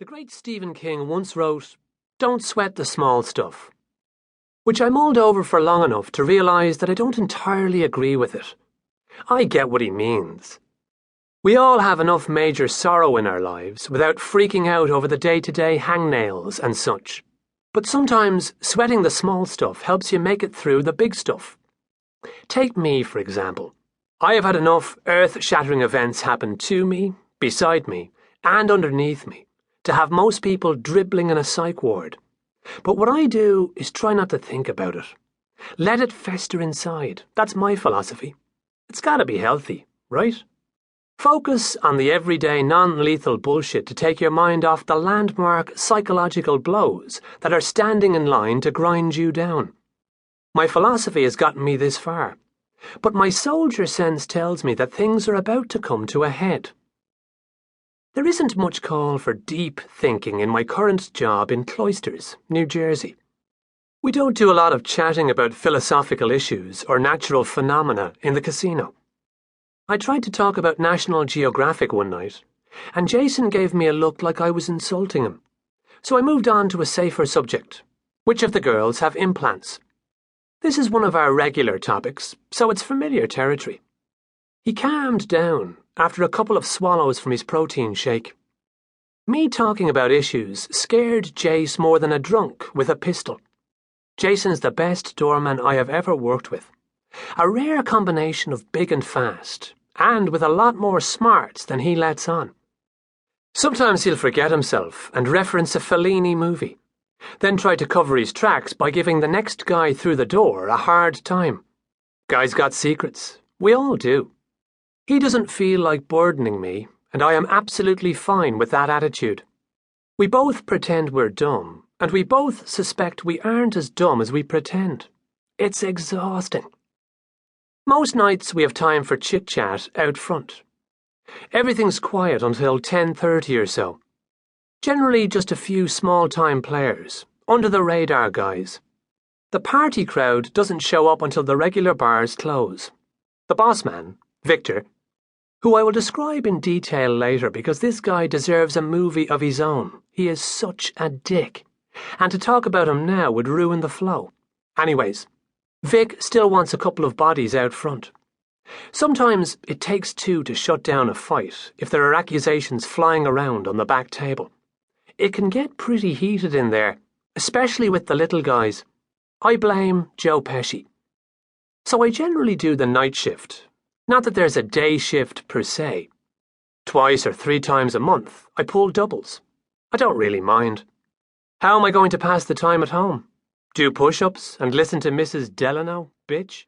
The great Stephen King once wrote, "Don't sweat the small stuff," which I mulled over for long enough to realise that I don't entirely agree with it. I get what he means. We all have enough major sorrow in our lives without freaking out over the day-to-day hangnails and such. But sometimes sweating the small stuff helps you make it through the big stuff. Take me, for example. I have had enough earth-shattering events happen to me, beside me, and underneath me to have most people dribbling in a psych ward. But what I do is try not to think about it. Let it fester inside. That's my philosophy. It's gotta be healthy, right? Focus on the everyday non-lethal bullshit to take your mind off the landmark psychological blows that are standing in line to grind you down. My philosophy has gotten me this far, but my soldier sense tells me that things are about to come to a head. There isn't much call for deep thinking in my current job in Cloisters, New Jersey. We don't do a lot of chatting about philosophical issues or natural phenomena in the casino. I tried to talk about National Geographic one night, and Jason gave me a look like I was insulting him. So I moved on to a safer subject. Which of the girls have implants? This is one of our regular topics, so it's familiar territory. He calmed down after a couple of swallows from his protein shake. Me talking about issues scared Jace more than a drunk with a pistol. Jason's the best doorman I have ever worked with. A rare combination of big and fast, and with a lot more smarts than he lets on. Sometimes he'll forget himself and reference a Fellini movie, then try to cover his tracks by giving the next guy through the door a hard time. Guys got secrets. We all do. He doesn't feel like burdening me, and I am absolutely fine with that attitude. We both pretend we're dumb, and we both suspect we aren't as dumb as we pretend. It's exhausting. Most nights we have time for chit-chat out front. Everything's quiet until 10:30 or so. Generally just a few small-time players, under-the-radar guys. The party crowd doesn't show up until the regular bars close. The boss man, Victor, who I will describe in detail later because this guy deserves a movie of his own. He is such a dick. And to talk about him now would ruin the flow. Anyways, Vic still wants a couple of bodies out front. Sometimes it takes two to shut down a fight if there are accusations flying around on the back table. It can get pretty heated in there, especially with the little guys. I blame Joe Pesci. So I generally do the night shift. Not that there's a day shift per se. Twice or 3 times a month, I pull doubles. I don't really mind. How am I going to pass the time at home? Do push-ups and listen to Mrs. Delano, bitch?